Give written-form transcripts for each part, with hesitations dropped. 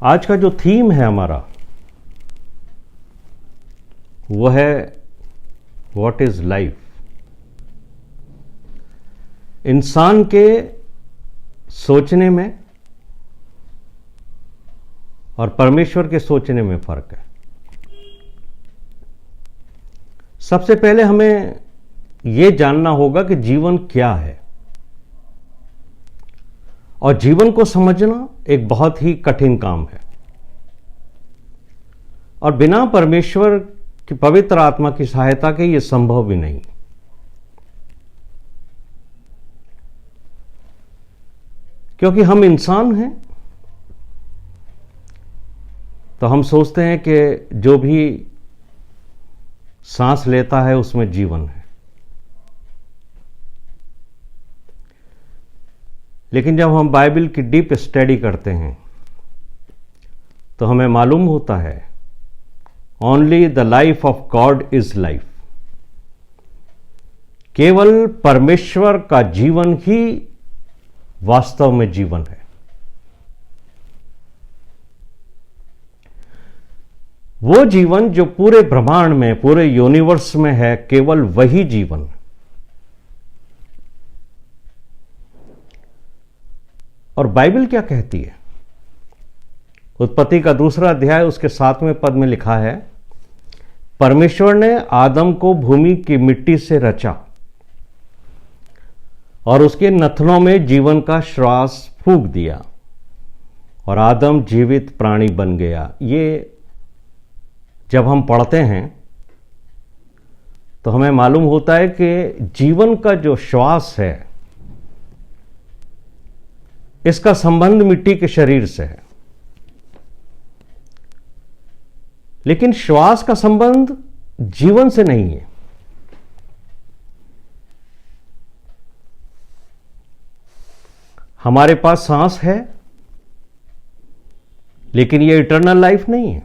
आज का जो थीम है हमारा वो है व्हाट इज लाइफ। इंसान के सोचने में और परमेश्वर के सोचने में फर्क है। सबसे पहले हमें यह जानना होगा कि जीवन क्या है, और जीवन को समझना एक बहुत ही कठिन काम है, और बिना परमेश्वर की पवित्र आत्मा की सहायता के यह संभव भी नहीं। क्योंकि हम इंसान हैं, तो हम सोचते हैं कि जो भी सांस लेता है उसमें जीवन है। लेकिन जब हम बाइबल की डीप स्टडी करते हैं तो हमें मालूम होता है only the life of God is life. केवल परमेश्वर का जीवन ही वास्तव में जीवन है। वो जीवन जो पूरे ब्रह्मांड में, पूरे यूनिवर्स में है, केवल वही जीवन। और बाइबल क्या कहती है? उत्पत्ति का 2 अध्याय उसके 7वें पद में लिखा है, परमेश्वर ने आदम को भूमि की मिट्टी से रचा और उसके नथनों में जीवन का श्वास फूंक दिया और आदम जीवित प्राणी बन गया। ये जब हम पढ़ते हैं तो हमें मालूम होता है कि जीवन का जो श्वास है इसका संबंध मिट्टी के शरीर से है, लेकिन श्वास का संबंध जीवन से नहीं है। हमारे पास सांस है, लेकिन यह इटर्नल लाइफ नहीं है।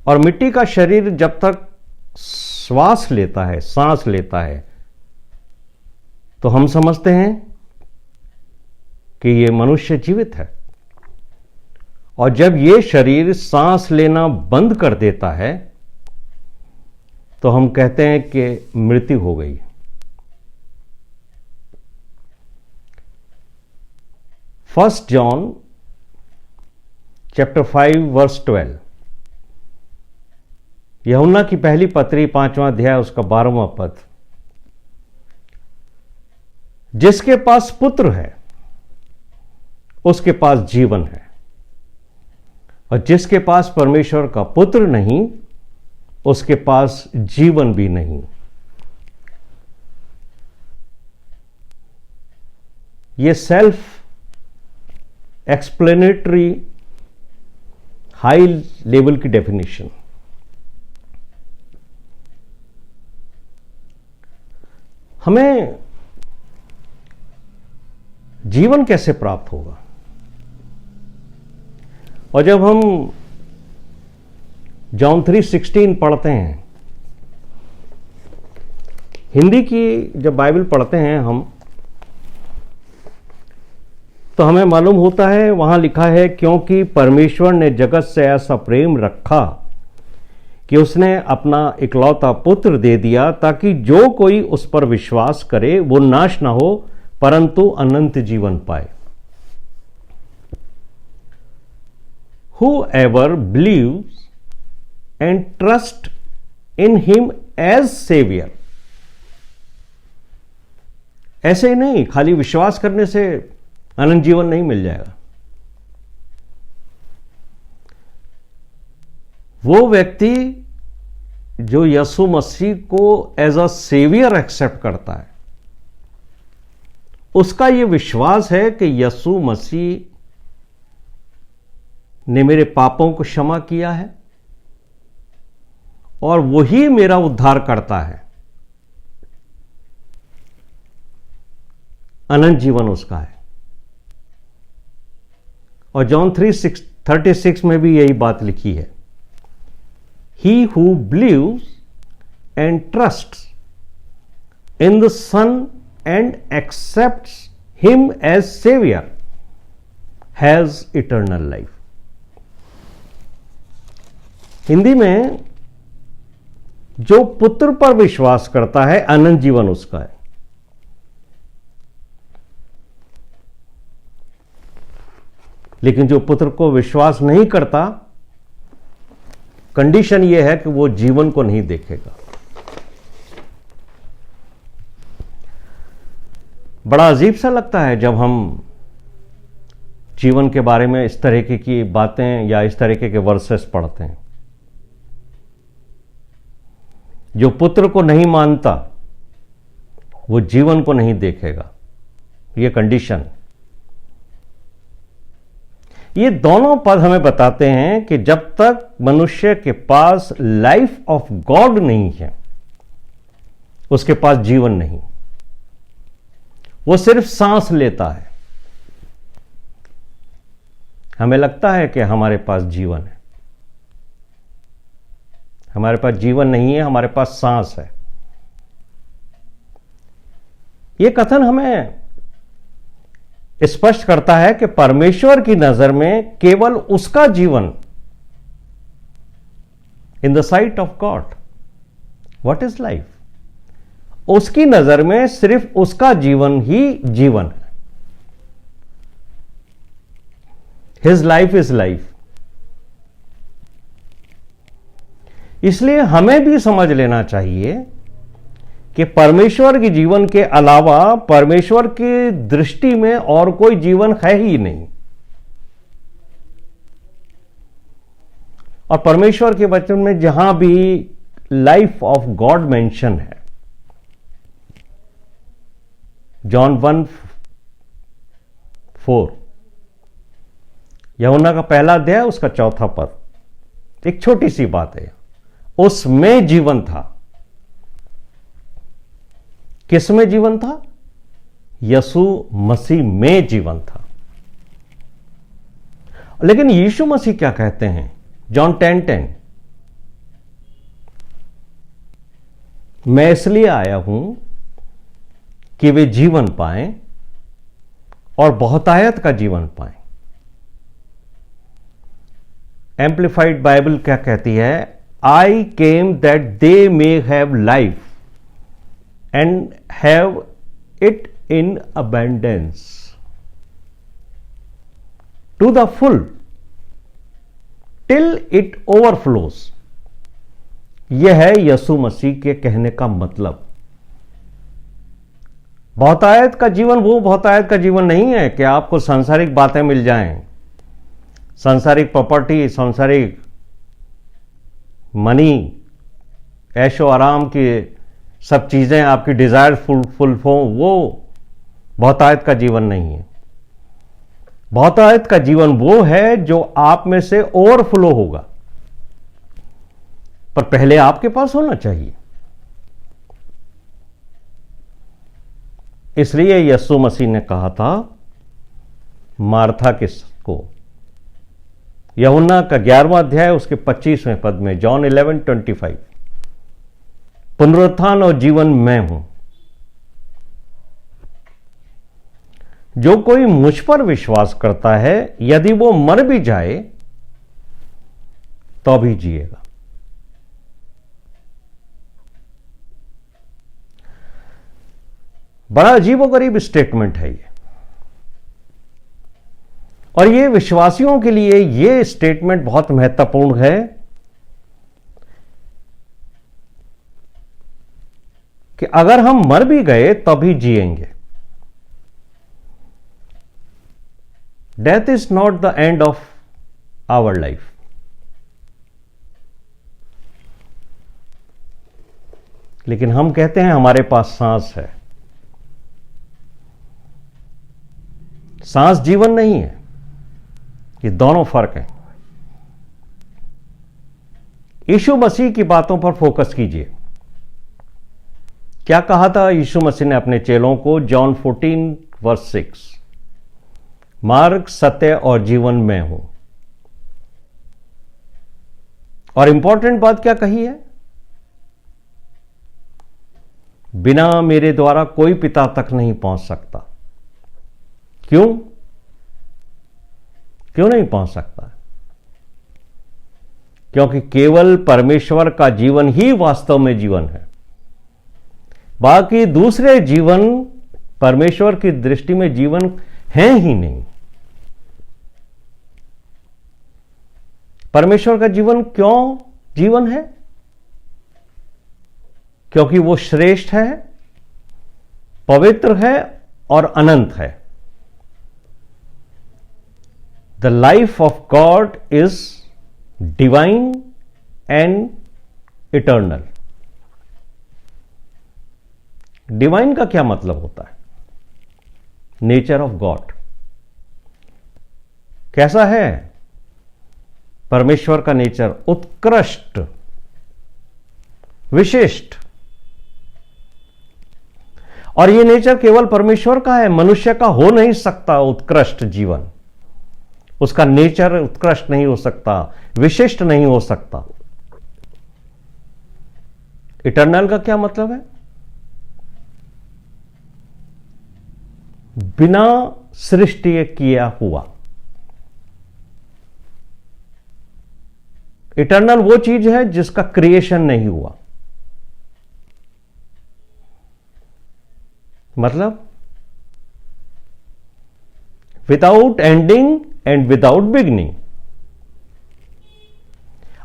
और मिट्टी का शरीर जब तक श्वास लेता है, सांस लेता है, तो हम समझते हैं कि यह मनुष्य जीवित है। और जब यह शरीर सांस लेना बंद कर देता है तो हम कहते हैं कि मृत्यु हो गई। फर्स्ट जॉन चैप्टर 5 वर्स 12, यूहन्ना की पहली पत्री 5वां अध्याय उसका 12वां पद, जिसके पास पुत्र है उसके पास जीवन है, और जिसके पास परमेश्वर का पुत्र नहीं उसके पास जीवन भी नहीं। यह सेल्फ एक्सप्लेनेटरी हाई लेवल की डेफिनेशन। हमें जीवन कैसे प्राप्त होगा? और जब हम जॉन 3:16 पढ़ते हैं, हिंदी की जब बाइबल पढ़ते हैं हम, तो हमें मालूम होता है, वहां लिखा है, क्योंकि परमेश्वर ने जगत से ऐसा प्रेम रखा कि उसने अपना इकलौता पुत्र दे दिया, ताकि जो कोई उस पर विश्वास करे वो नाश ना हो परंतु अनंत जीवन पाए। Whoever believes and trust in him as savior। ऐसे ही नहीं, खाली विश्वास करने से अनंत जीवन नहीं मिल जाएगा। वो व्यक्ति जो यीशु मसीह को एज अ सेवियर एक्सेप्ट करता है, उसका यह विश्वास है कि यीशु मसीह ने मेरे पापों को क्षमा किया है और वही मेरा उद्धार करता है। अनंत जीवन उसका है। और जॉन 3:36 में भी यही बात लिखी है, he who believes and trusts in the sun and accepts him as savior has eternal life. Hindi में जो पुत्र पर विश्वास करता है अनंत जीवन उसका है। लेकिन जो पुत्र को विश्वास नहीं करता, कंडीशन यह है कि वो जीवन को नहीं देखेगा। बड़ा अजीब सा लगता है जब हम जीवन के बारे में इस तरीके की बातें या इस तरीके के वर्सेस पढ़ते हैं। जो पुत्र को नहीं मानता वो जीवन को नहीं देखेगा, ये कंडीशन। ये दोनों पद हमें बताते हैं कि जब तक मनुष्य के पास लाइफ ऑफ गॉड नहीं है, उसके पास जीवन नहीं। वो सिर्फ सांस लेता है। हमें लगता है कि हमारे पास जीवन है, हमारे पास जीवन नहीं है, हमारे पास सांस है। यह कथन हमें स्पष्ट करता है कि परमेश्वर की नजर में केवल उसका जीवन, in the site of God what is life, उसकी नजर में सिर्फ उसका जीवन ही जीवन है। His life is life. इसलिए हमें भी समझ लेना चाहिए कि परमेश्वर के जीवन के अलावा परमेश्वर की दृष्टि में और कोई जीवन है ही नहीं। और परमेश्वर के वचन में जहां भी लाइफ ऑफ गॉड मेंशन है, जॉन 1:4, यूहन्ना का पहला अध्याय उसका 4था पद, एक छोटी सी बात है। उसमें जीवन था। किसमें जीवन था? यीशु मसीह में जीवन था। लेकिन यीशु मसीह क्या कहते हैं? जॉन 10:10, मैं इसलिए आया हूं कि वे जीवन पाएं और बहुतायत का जीवन पाएं। एम्प्लीफाइड बाइबल क्या कहती है? I came that they may have life and have it in abundance to the full till it overflows. यह है यीशु मसीह के कहने का मतलब। बहुतायत का जीवन वो बहुतायत का जीवन नहीं है कि आपको सांसारिक बातें मिल जाएं, सांसारिक प्रॉपर्टी, सांसारिक मनी, ऐशो आराम की सब चीजें आपकी डिजायर फुल हो, वो बहुतायत का जीवन नहीं है। बहुतायत का जीवन वो है जो आप में से ओवरफ्लो होगा, पर पहले आपके पास होना चाहिए। इसलिए यीशु मसीह ने कहा था मार्था किसको, यूहन्ना का 11वां अध्याय उसके 25वें पद में, जॉन 11:25, पुनरुत्थान और जीवन मैं हूं। जो कोई मुझ पर विश्वास करता है, यदि वो मर भी जाए तो भी जिएगा। बड़ा अजीबोगरीब स्टेटमेंट है ये, और ये विश्वासियों के लिए ये स्टेटमेंट बहुत महत्वपूर्ण है कि अगर हम मर भी गए तभी जिएंगे। Death is not the end of our life. लेकिन हम कहते हैं हमारे पास सांस है। सांस जीवन नहीं है, ये दोनों फर्क हैं। यीशु मसीह की बातों पर फोकस कीजिए। क्या कहा था यीशु मसीह ने अपने चेलों को? जॉन 14:6, मार्ग, सत्य और जीवन मैं हूं। और इंपॉर्टेंट बात क्या कही है? बिना मेरे द्वारा कोई पिता तक नहीं पहुंच सकता। क्यों? क्यों नहीं पहुंच सकता? क्योंकि केवल परमेश्वर का जीवन ही वास्तव में जीवन है। बाकी दूसरे जीवन परमेश्वर की दृष्टि में जीवन है ही नहीं। परमेश्वर का जीवन क्यों जीवन है? क्योंकि वो श्रेष्ठ है, पवित्र है और अनंत है। The life of God is divine and eternal. Divine का क्या मतलब होता है? नेचर ऑफ गॉड कैसा है? परमेश्वर का नेचर उत्कृष्ट, विशिष्ट। और यह नेचर केवल परमेश्वर का है, मनुष्य का हो नहीं सकता। उत्कृष्ट जीवन, उसका नेचर उत्कृष्ट नहीं हो सकता, विशिष्ट नहीं हो सकता। इटर्नल का क्या मतलब है? बिना सृष्टि किया हुआ। इटर्नल वो चीज है जिसका क्रिएशन नहीं हुआ। मतलब without ending and without beginning.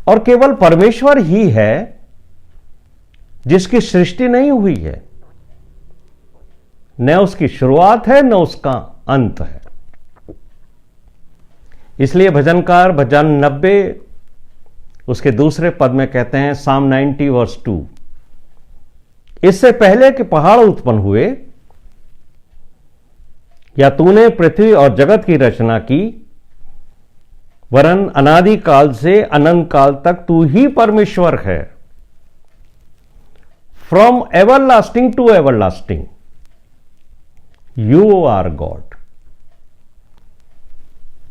और केवल परमेश्वर ही है जिसकी सृष्टि नहीं हुई है, न उसकी शुरुआत है न उसका अंत है। इसलिए भजनकार भजन 90 उसके दूसरे पद में कहते हैं, साम 90 वर्स 2, इससे पहले कि पहाड़ उत्पन्न हुए या तूने पृथ्वी और जगत की रचना की, वरन अनादि काल से अनंत काल तक तू ही परमेश्वर है। From everlasting to everlasting you are God.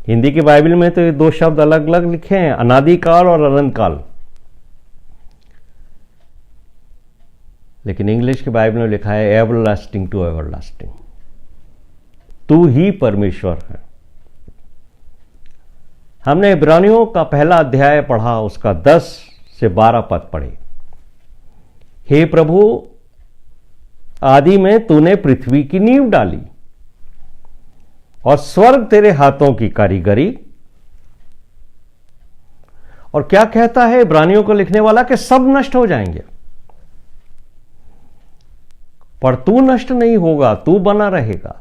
Hindi की बाइबल में तो ये दो शब्द अलग अलग लिखे हैं, अनादि काल और अनंत काल। लेकिन इंग्लिश की बाइबल में लिखा है एवरलास्टिंग टू एवरलास्टिंग। तू ही परमेश्वर है। हमने इब्रानियों का पहला अध्याय पढ़ा, उसका 10 से 12 पद पढ़े। हे प्रभु, आदि में तूने पृथ्वी की नींव डाली और स्वर्ग तेरे हाथों की कारीगरी। और क्या कहता है इब्रानियों को लिखने वाला कि सब नष्ट हो जाएंगे, पर तू नष्ट नहीं होगा, तू बना रहेगा।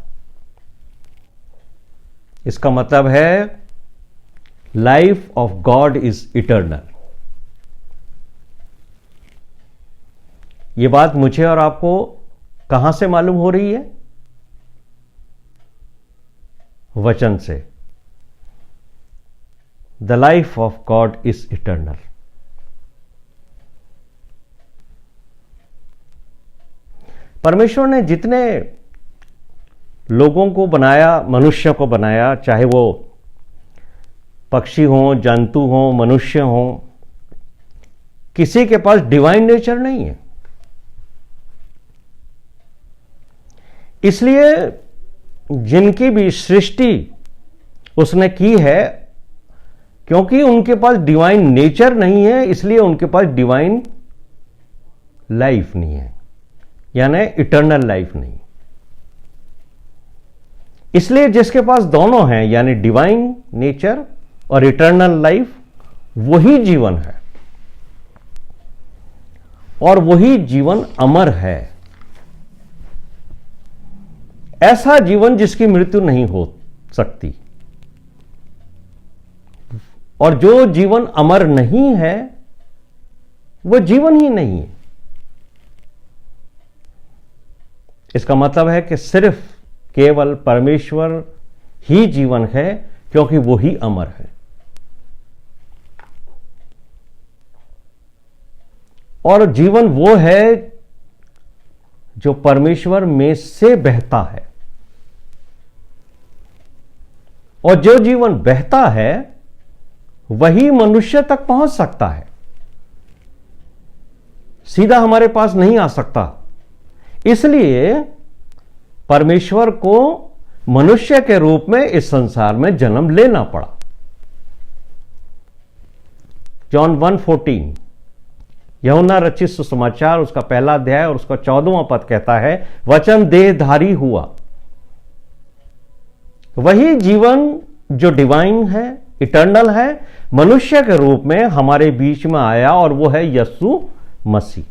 इसका मतलब है life of God is eternal. यह बात मुझे और आपको कहां से मालूम हो रही है? वचन से। The life of God is eternal. परमेश्वर ने जितने लोगों को बनाया, मनुष्य को बनाया, चाहे वो पक्षी हो, जंतु हो, मनुष्य हो, किसी के पास डिवाइन नेचर नहीं है। इसलिए जिनकी भी सृष्टि उसने की है, क्योंकि उनके पास डिवाइन नेचर नहीं है, इसलिए उनके पास डिवाइन लाइफ नहीं है, यानी इटर्नल लाइफ नहीं। इसलिए जिसके पास दोनों हैं, यानी डिवाइन नेचर और इटर्नल लाइफ, वही जीवन है और वही जीवन अमर है। ऐसा जीवन जिसकी मृत्यु नहीं हो सकती। और जो जीवन अमर नहीं है वो जीवन ही नहीं है। इसका मतलब है कि सिर्फ केवल परमेश्वर ही जीवन है, क्योंकि वो ही अमर है। और जीवन वो है जो परमेश्वर में से बहता है। और जो जीवन बहता है वही मनुष्य तक पहुंच सकता है, सीधा हमारे पास नहीं आ सकता। इसलिए परमेश्वर को मनुष्य के रूप में इस संसार में जन्म लेना पड़ा। जॉन 1:14, यूहन्ना रचित सुसमाचार उसका पहला अध्याय और उसका 14वां पद कहता है, वचन देहधारी हुआ। वही जीवन जो डिवाइन है, इटर्नल है, मनुष्य के रूप में हमारे बीच में आया, और वो है यीशु मसीह।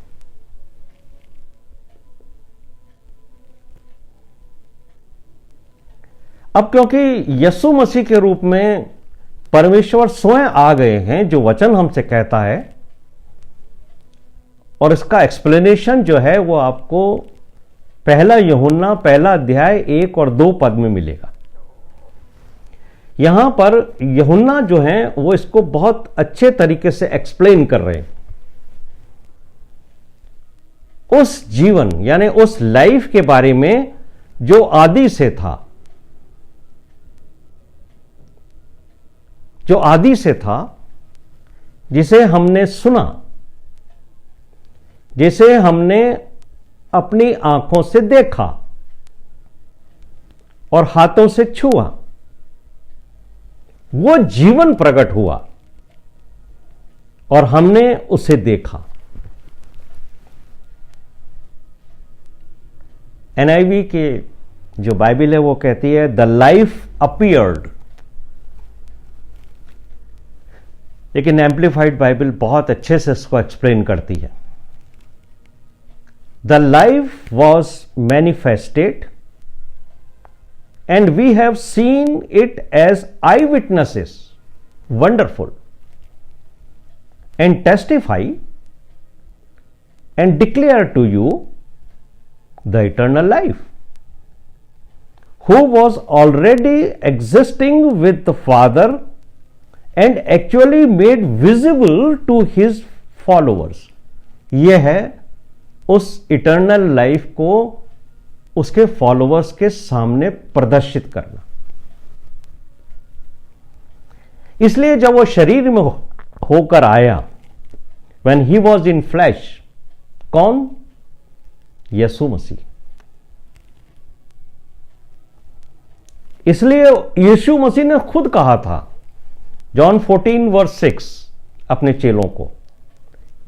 अब क्योंकि यीशु मसीह के रूप में परमेश्वर स्वयं आ गए हैं, जो वचन हमसे कहता है, और इसका एक्सप्लेनेशन जो है वो आपको पहला यूहन्ना पहला अध्याय 1 और 2 पद में मिलेगा। यहां पर यूहन्ना जो है वो इसको बहुत अच्छे तरीके से एक्सप्लेन कर रहे हैं। उस जीवन यानी उस लाइफ के बारे में जो आदि से था, जो आदि से था, जिसे हमने सुना, जिसे हमने अपनी आंखों से देखा और हाथों से छुआ, वो जीवन प्रकट हुआ और हमने उसे देखा। NIV के जो बाइबल है वो कहती है द लाइफ अपीयर्ड, लेकिन एम्प्लीफाइड बाइबल बहुत अच्छे से इसको एक्सप्लेन करती है। The life was manifested and we have seen it as eye witnesses, wonderful, and testify and declare to you the eternal life, who was already existing with the Father and actually made visible to his followers। यह है उस eternal life को उसके followers के सामने प्रदर्शित करना। इसलिए जब वो शरीर में होकर आया, when he was in flesh, कौन? यीशु मसीह। इसलिए यीशु मसीह ने खुद कहा था जॉन 14:6 अपने चेलों को,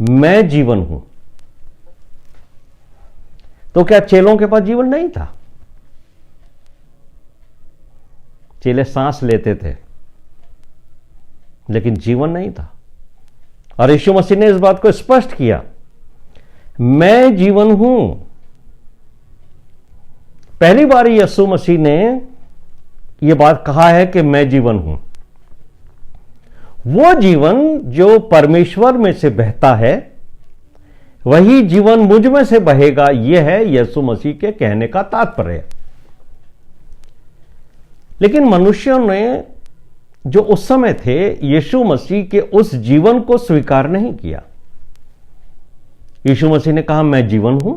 मैं जीवन हूं। तो क्या चेलों के पास जीवन नहीं था? चेले सांस लेते थे लेकिन जीवन नहीं था, और यीशु मसीह ने इस बात को स्पष्ट किया, मैं जीवन हूं। पहली बार यीशु मसीह ने यह बात कहा है कि मैं जीवन हूं। वो जीवन जो परमेश्वर में से बहता है वही जीवन मुझ में से बहेगा, यह है यीशु मसीह के कहने का तात्पर्य। लेकिन मनुष्यों ने जो उस समय थे यीशु मसीह के उस जीवन को स्वीकार नहीं किया। यीशु मसीह ने कहा मैं जीवन हूं,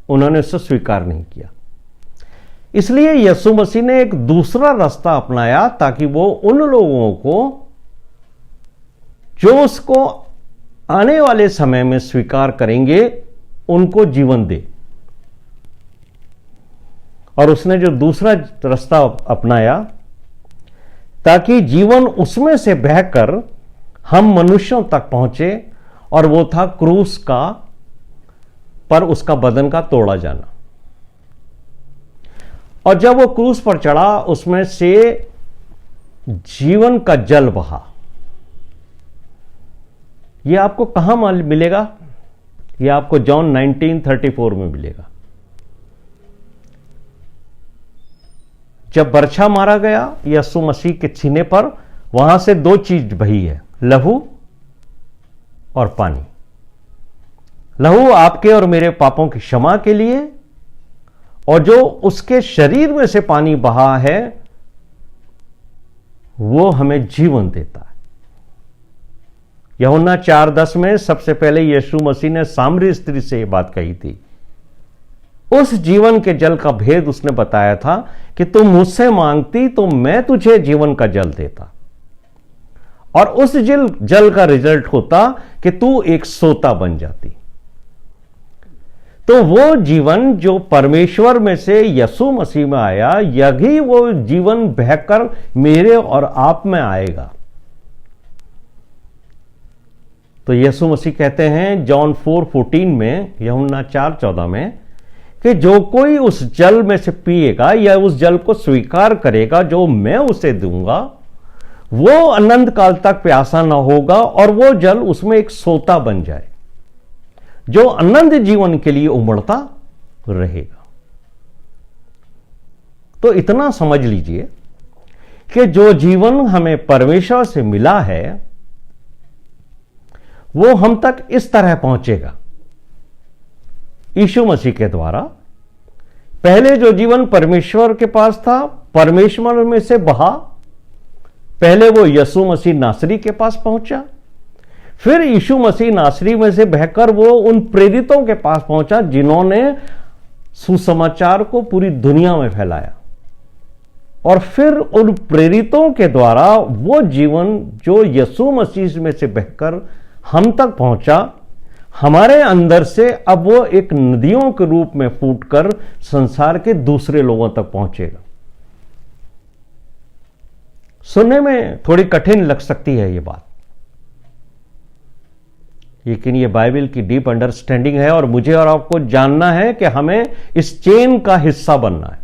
उन्होंने उसे स्वीकार नहीं किया। इसलिए यीशु मसीह ने एक दूसरा रास्ता अपनाया ताकि वो उन लोगों को जो उसको आने वाले समय में स्वीकार करेंगे उनको जीवन दे। और उसने जो दूसरा रास्ता अपनाया ताकि जीवन उसमें से बहकर हम मनुष्यों तक पहुंचे, और वो था क्रूस का पर उसका बदन का तोड़ा जाना। और जब वो क्रूस पर चढ़ा उसमें से जीवन का जल बहा। ये आपको कहां मिलेगा? ये आपको जॉन 19:34 में मिलेगा। जब बरछा मारा गया यीशु मसीह के सीने पर, वहां से दो चीज बही है, लहू और पानी। लहू आपके और मेरे पापों की क्षमा के लिए, और जो उसके शरीर में से पानी बहा है वो हमें जीवन देता है। यूहन्ना 4:10 में सबसे पहले यीशु मसीह ने सामरी स्त्री से यह बात कही थी। उस जीवन के जल का भेद उसने बताया था कि तुम मुझसे मांगती तो मैं तुझे जीवन का जल देता, और उस जल का रिजल्ट होता कि तू एक सोता बन जाती। तो वो जीवन जो परमेश्वर में से यीशु मसीह में आया, यही वो जीवन बहकर मेरे और आप में आएगा। तो यीशु मसीह कहते हैं जॉन 4:14 में, यूहन्ना 4:14 में, कि जो कोई उस जल में से पिएगा या उस जल को स्वीकार करेगा जो मैं उसे दूंगा, वो अनंत काल तक प्यासा ना होगा और वो जल उसमें एक सोता बन जाए जो अनंत जीवन के लिए उमड़ता रहेगा। तो इतना समझ लीजिए कि जो जीवन हमें परमेश्वर से मिला है वो हम तक इस तरह पहुंचेगा, यीशु मसीह के द्वारा। पहले जो जीवन परमेश्वर के पास था, परमेश्वर में से बहा, पहले वो यीशु मसीह नासरी के पास पहुंचा, फिर यीशु मसीह नासरी में से बहकर वो उन प्रेरितों के पास पहुंचा जिन्होंने सुसमाचार को पूरी दुनिया में फैलाया, और फिर उन प्रेरितों के द्वारा वो जीवन जो यीशु मसीह में से बहकर हम तक पहुंचा, हमारे अंदर से अब वो एक नदियों के रूप में फूटकर संसार के दूसरे लोगों तक पहुंचेगा। सुनने में थोड़ी कठिन लग सकती है ये बात, लेकिन ये बाइबल की डीप अंडरस्टैंडिंग है और मुझे और आपको जानना है कि हमें इस चेन का हिस्सा बनना है।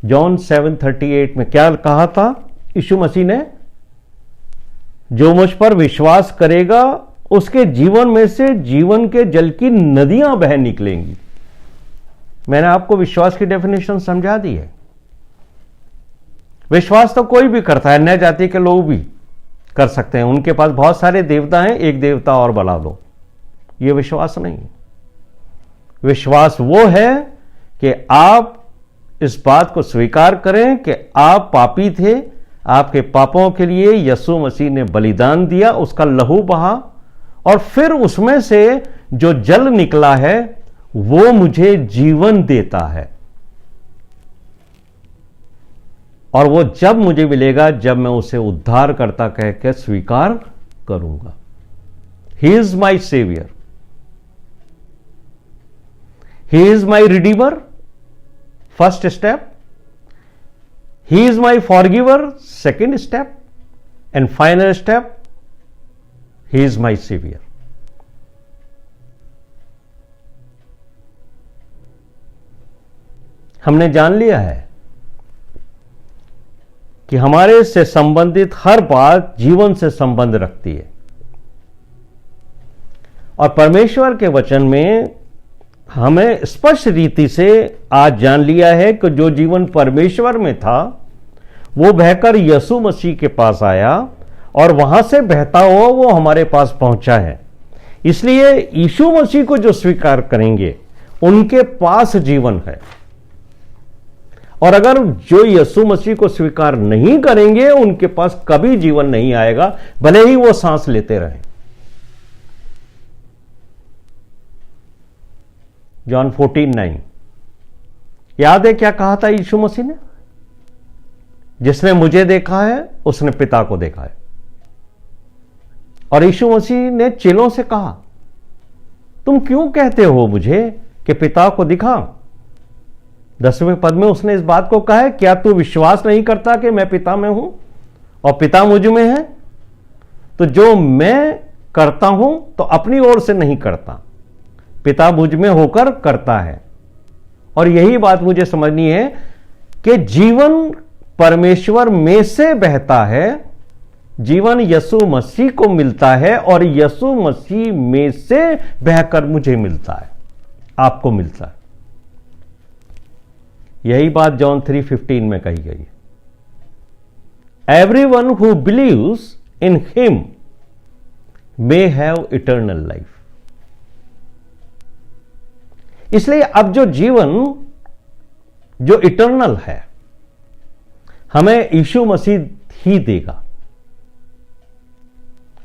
जॉन 7:38 में क्या कहा था यीशु मसीह ने? जो मुझ पर विश्वास करेगा उसके जीवन में से जीवन के जल की नदियां बह निकलेंगी। मैंने आपको विश्वास की डेफिनेशन समझा दी है। विश्वास तो कोई भी करता है, अन्य जाति के लोग भी कर सकते हैं, उनके पास बहुत सारे देवता हैं, एक देवता और बना दो, ये विश्वास नहीं। विश्वास वो है कि आप इस बात को स्वीकार करें कि आप पापी थे, आपके पापों के लिए यीशु मसीह ने बलिदान दिया, उसका लहू बहा, और फिर उसमें से जो जल निकला है वो मुझे जीवन देता है। और वो जब मुझे मिलेगा जब मैं उसे उद्धारकर्ता कह के स्वीकार करूंगा। He is my saviour, he is my redeemer, first step, he is my forgiver, second step, and final step, he is my saviour. हमने जान लिया है कि हमारे से संबंधित हर बात जीवन से संबंध रखती है, और परमेश्वर के वचन में हमें स्पष्ट रीति से आज जान लिया है कि जो जीवन परमेश्वर में था वो बहकर यीशु मसीह के पास आया और वहां से बहता हुआ वो हमारे पास पहुंचा है। इसलिए यीशु मसीह को जो स्वीकार करेंगे उनके पास जीवन है, और अगर जो यीशु मसीह को स्वीकार नहीं करेंगे उनके पास कभी जीवन नहीं आएगा, भले ही वो सांस लेते रहें। जॉन 14:9 याद है क्या कहा था यीशु मसीह ने? जिसने मुझे देखा है उसने पिता को देखा है। और यीशु मसीह ने चेलों से कहा, तुम क्यों कहते हो मुझे कि पिता को दिखा? 10वें पद में उसने इस बात को कहा है, क्या तू विश्वास नहीं करता कि मैं पिता में हूं और पिता मुझ में है? तो जो मैं करता हूं तो अपनी ओर से नहीं करता, पिता मुझ में होकर करता है। और यही बात मुझे समझनी है कि जीवन परमेश्वर में से बहता है, जीवन यीशु मसीह को मिलता है, और यीशु मसीह में से बहकर मुझे मिलता है, आपको मिलता है। यही बात जॉन 3:15 में कही गई है। Everyone who believes in him may have eternal life. इसलिए अब जो जीवन जो इटर्नल है हमें यीशु मसीह ही देगा,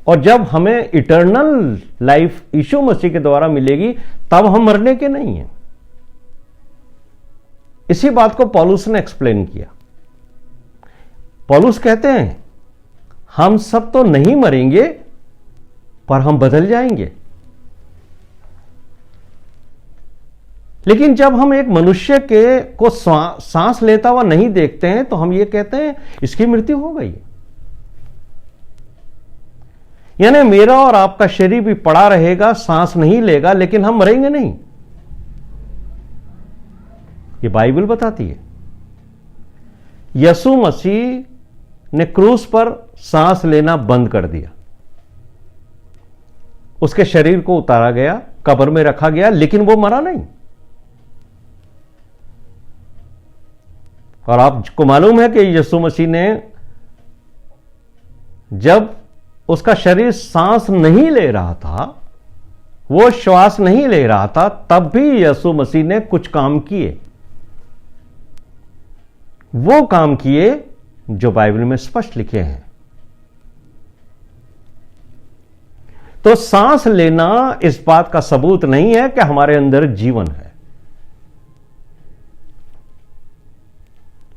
और जब हमें इटर्नल लाइफ यीशु मसीह के द्वारा मिलेगी तब हम मरने के नहीं हैं। इसी बात को पौलुस ने एक्सप्लेन किया। पौलुस कहते हैं हम सब तो नहीं मरेंगे पर हम बदल जाएंगे। लेकिन जब हम एक मनुष्य को सांस लेता हुआ नहीं देखते हैं तो हम ये कहते हैं इसकी मृत्यु हो गई। यानी मेरा और आपका शरीर भी पड़ा रहेगा, सांस नहीं लेगा, लेकिन हम मरेंगे नहीं। ये बाइबल बताती है। यीशु मसीह ने क्रूस पर सांस लेना बंद कर दिया, उसके शरीर को उतारा गया, कब्र में रखा गया, लेकिन वो मरा नहीं। और आपको मालूम है कि यीशु मसीह ने जब उसका शरीर सांस नहीं ले रहा था, वो श्वास नहीं ले रहा था, तब भी यीशु मसीह ने कुछ काम किए। वो काम किए जो बाइबल में स्पष्ट लिखे हैं। तो सांस लेना इस बात का सबूत नहीं है कि हमारे अंदर जीवन है।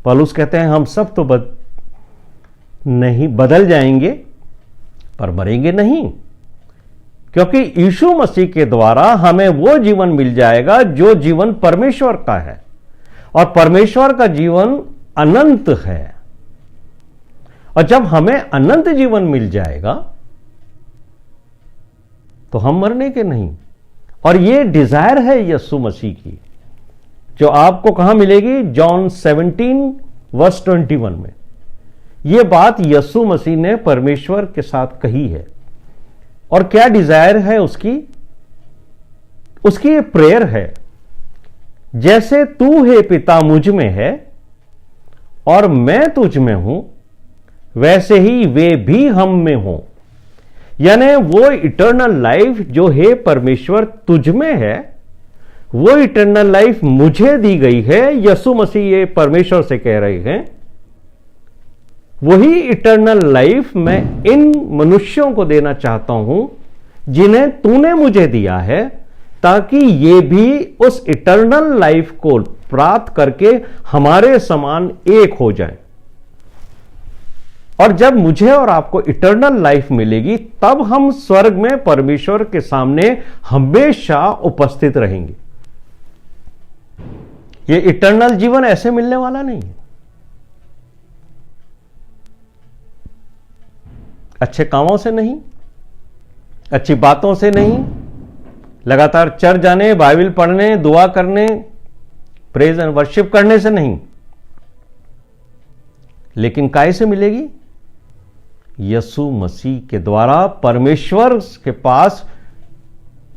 पौलुस कहते हैं हम सब तो नहीं बदल जाएंगे, पर मरेंगे नहीं, क्योंकि यीशु मसीह के द्वारा हमें वो जीवन मिल जाएगा जो जीवन परमेश्वर का है, और परमेश्वर का जीवन अनंत है। और जब हमें अनंत जीवन मिल जाएगा तो हम मरने के नहीं। और ये डिजायर है यीशु मसीह की, जो आपको कहां मिलेगी? जॉन 17:21 में। यह बात यीशु मसीह ने परमेश्वर के साथ कही है। और क्या डिजायर है उसकी? उसकी प्रेयर है, जैसे तू है पिता मुझ में है और मैं तुझ में हूं, वैसे ही वे भी हम में हों। यानी वो इटर्नल लाइफ जो है परमेश्वर तुझ में है, वो इटर्नल लाइफ मुझे दी गई है। यीशु मसीह ये परमेश्वर से कह रहे हैं, वही इटर्नल लाइफ मैं इन मनुष्यों को देना चाहता हूं जिन्हें तूने मुझे दिया है, ताकि ये भी उस इटर्नल लाइफ को प्राप्त करके हमारे समान एक हो जाएं। और जब मुझे और आपको इटर्नल लाइफ मिलेगी, तब हम स्वर्ग में परमेश्वर के सामने हमेशा उपस्थित रहेंगे। ये इटर्नल जीवन ऐसे मिलने वाला नहीं है, अच्छे कामों से नहीं, अच्छी बातों से नहीं, लगातार चर्च जाने, बाइबल पढ़ने, दुआ करने, प्रेज एंड वर्शिप करने से नहीं, लेकिन काय से मिलेगी? यीशु मसीह के द्वारा परमेश्वर के पास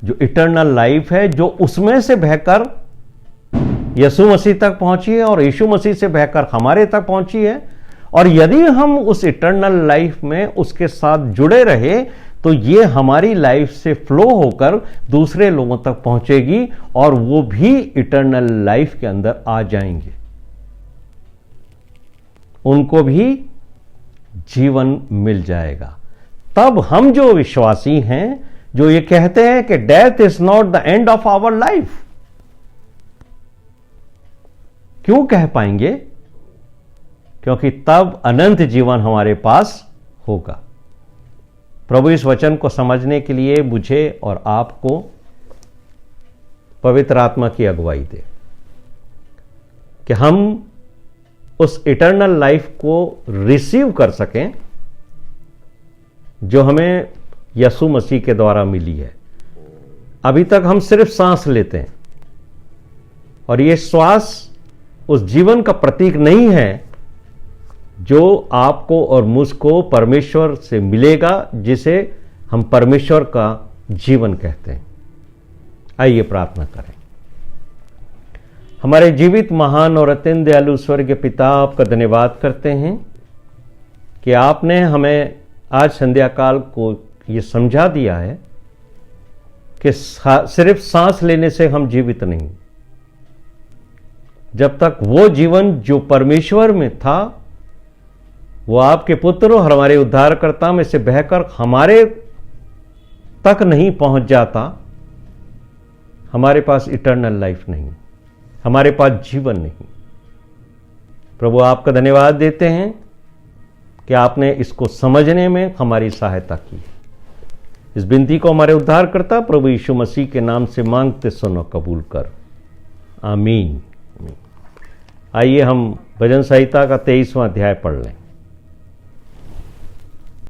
जो इटर्नल लाइफ है, जो उसमें से बहकर यीशु मसीह तक पहुंची है और यीशु मसीह से बहकर हमारे तक पहुंची है। और यदि हम उस इटर्नल लाइफ में उसके साथ जुड़े रहे, तो ये हमारी लाइफ से फ्लो होकर दूसरे लोगों तक पहुंचेगी और वो भी इटर्नल लाइफ के अंदर आ जाएंगे, उनको भी जीवन मिल जाएगा। तब हम जो विश्वासी हैं, जो ये कहते हैं कि death is not the end of our life, क्यों कह पाएंगे? क्योंकि तब अनंत जीवन हमारे पास होगा। प्रभु इस वचन को समझने के लिए मुझे और आपको पवित्र आत्मा की अगुवाई दे, कि हम उस इटर्नल लाइफ को रिसीव कर सकें जो हमें यीशु मसीह के द्वारा मिली है। अभी तक हम सिर्फ सांस लेते हैं, और ये श्वास उस जीवन का प्रतीक नहीं है जो आपको और मुझको परमेश्वर से मिलेगा, जिसे हम परमेश्वर का जीवन कहते हैं। आइए प्रार्थना करें। हमारे जीवित, महान और अत्यंत दयालु स्वर्गीय पिता, आपका धन्यवाद करते हैं कि आपने हमें आज संध्या काल को ये समझा दिया है कि सिर्फ सांस लेने से हम जीवित नहीं। जब तक वो जीवन जो परमेश्वर में था, वो आपके पुत्र और हमारे उद्धारकर्ता में से बहकर हमारे तक नहीं पहुंच जाता, हमारे पास इटर्नल लाइफ नहीं, हमारे पास जीवन नहीं। प्रभु, आपका धन्यवाद देते हैं कि आपने इसको समझने में हमारी सहायता की। इस विनती को हमारे उद्धारकर्ता प्रभु यीशु मसीह के नाम से मांगते सुनो, कबूल कर। आमीन। आइए हम भजन संहिता का 23वां अध्याय पढ़ लें।